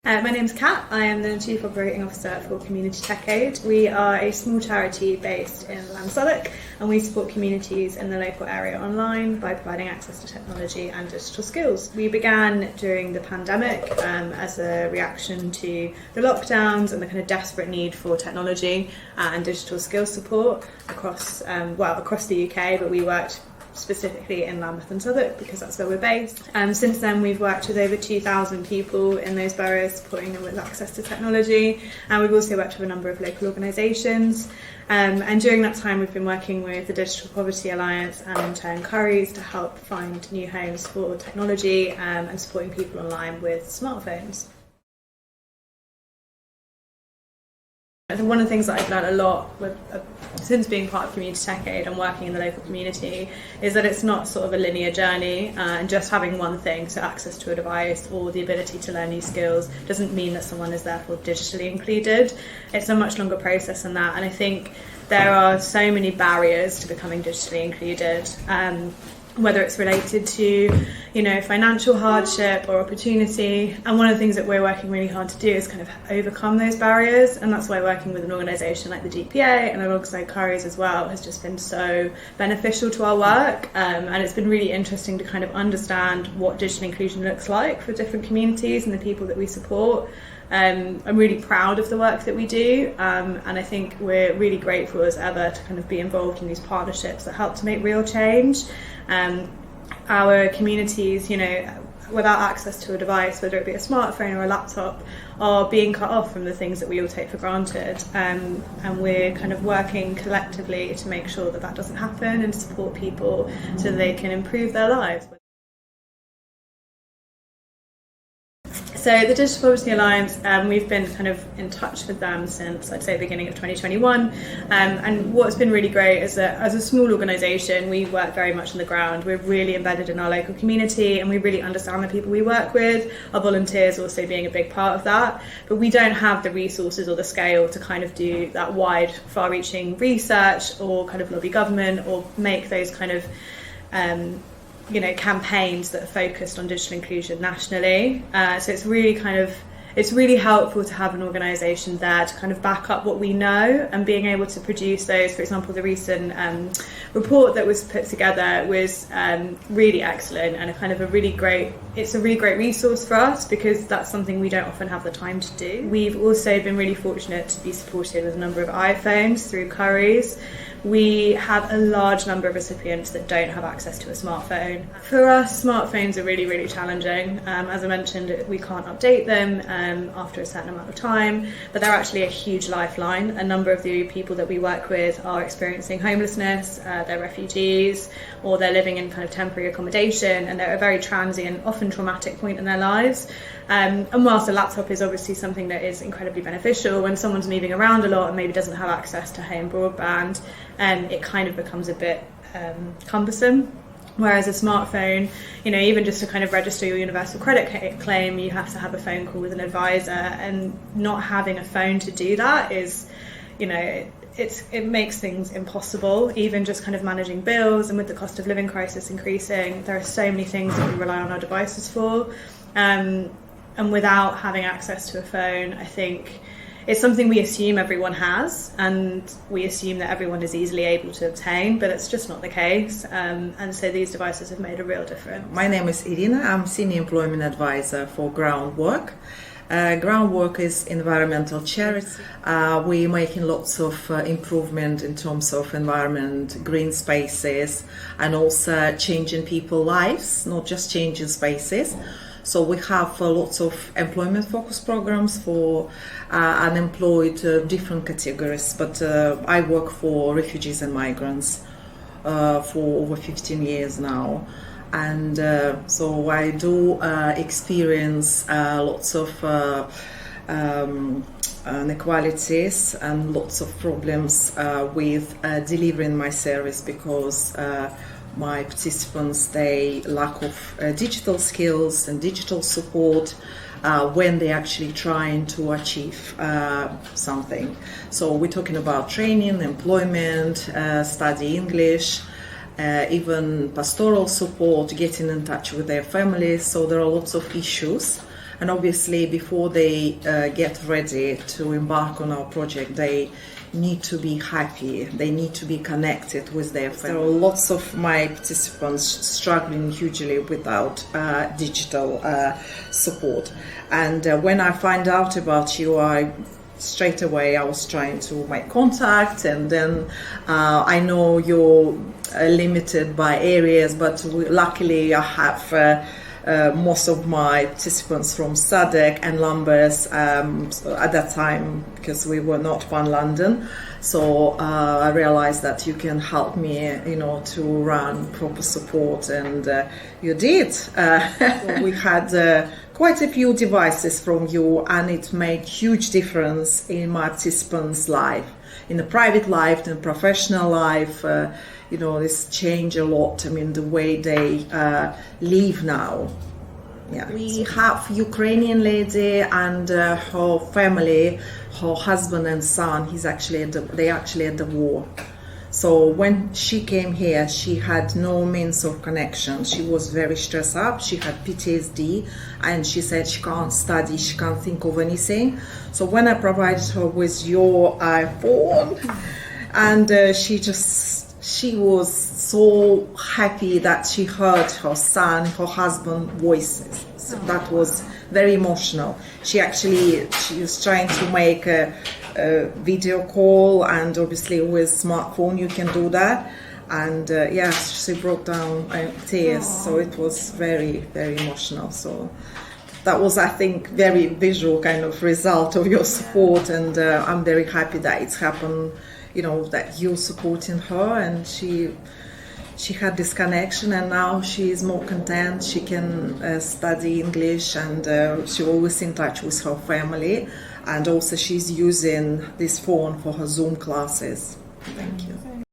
My name's Kat. I am the Chief Operating Officer for Community TechAid. We are a small charity based in Lambeth, and we support communities in the local area online by providing access to technology and digital skills. We began during the pandemic as a reaction to the lockdowns and the kind of desperate need for technology and digital skills support across the UK, but we worked specifically in Lambeth and Southwark because that's where we're based. Since then we've worked with over 2,000 people in those boroughs, supporting them with access to technology, and we've also worked with a number of local organisations, and during that time we've been working with the Digital Poverty Alliance and in turn Currys to help find new homes for technology and supporting people online with smartphones. One of the things that I've learned a lot since being part of Community TechAid and working in the local community is that it's not sort of a linear journey, and just having one thing, so access to a device or the ability to learn new skills, doesn't mean that someone is therefore digitally included. It's a much longer process than that, and I think there are so many barriers to becoming digitally included. Whether it's related to, financial hardship or opportunity. And one of the things that we're working really hard to do is kind of overcome those barriers. And that's why working with an organisation like the DPA and alongside Currys as well has just been so beneficial to our work. And it's been really interesting to kind of understand what digital inclusion looks like for different communities and the people that we support. I'm really proud of the work that we do, and I think we're really grateful as ever to kind of be involved in these partnerships that help to make real change. Our communities, without access to a device, whether it be a smartphone or a laptop, are being cut off from the things that we all take for granted, and we're kind of working collectively to make sure that that doesn't happen and to support people so that they can improve their lives. So the Digital Poverty Alliance, we've been kind of in touch with them since, I'd say, the beginning of 2021. And what's been really great is that as a small organisation, we work very much on the ground. We're really embedded in our local community and we really understand the people we work with, our volunteers also being a big part of that. But we don't have the resources or the scale to kind of do that wide, far-reaching research or kind of lobby government or make those kind of campaigns that are focused on digital inclusion nationally. So it's really helpful to have an organisation there to kind of back up what we know, and being able to produce those. For example, the recent report that was put together was really excellent and a really great resource for us, because that's something we don't often have the time to do. We've also been really fortunate to be supported with a number of iPhones through Currys. We have a large number of recipients that don't have access to a smartphone. For us, smartphones are really, really challenging. As I mentioned, we can't update them after a certain amount of time, but they're actually a huge lifeline. A number of the people that we work with are experiencing homelessness, they're refugees, or they're living in kind of temporary accommodation, and they're at a very transient, often traumatic point in their lives. And whilst a laptop is obviously something that is incredibly beneficial, when someone's moving around a lot and maybe doesn't have access to home broadband, it kind of becomes a bit cumbersome. Whereas a smartphone, even just to kind of register your universal credit claim, you have to have a phone call with an advisor, and not having a phone to do that is, it makes things impossible, even just kind of managing bills. And with the cost of living crisis increasing, there are so many things that we rely on our devices for. And without having access to a phone, I think it's something we assume everyone has, and we assume that everyone is easily able to obtain, but it's just not the case. And so these devices have made a real difference. My name is Irina. I'm Senior Employment Advisor for Groundwork. Groundwork is environmental charity. We're making lots of improvement in terms of environment, green spaces, and also changing people's lives, not just changing spaces. So we have lots of employment-focused programs for unemployed, different categories. But I work for refugees and migrants for over 15 years now. And so I do experience lots of inequalities and lots of problems with delivering my service, because my participants, they lack of digital skills and digital support when they're actually trying to achieve something. So we're talking about training, employment, study English, even pastoral support, getting in touch with their families. So there are lots of issues And obviously, before they get ready to embark on our project, they need to be happy, they need to be connected with their family. There are lots of my participants struggling hugely without digital support. And when I find out about you, straight away I was trying to make contact, and then I know you're limited by areas, but luckily I have most of my participants from Sadek and Lambeth at that time, because we were not one London. So I realized that you can help me, to run proper support, and you did. We had quite a few devices from you, and it made huge difference in my participants' life, in the private life, in the professional life. This changed a lot. I mean, the way they live now. Yeah. We have Ukrainian lady and her family, her husband and son. They actually at the war. So when she came here, she had no means of connection. She was very stressed up. She had PTSD, and she said she can't study, she can't think of anything. So when I provided her with your iPhone, and she was so happy that she heard her son, her husband voices. So that was very emotional. She was trying to make a video call, and obviously with smartphone you can do that. And she broke down tears. Aww. So it was very, very emotional. So that was, I think, very visual kind of result of your support, and I'm very happy that it's happened. That you're supporting her, and she had this connection, and now she is more content. She can study English, and she's always in touch with her family, and also she's using this phone for her Zoom classes. Thank you.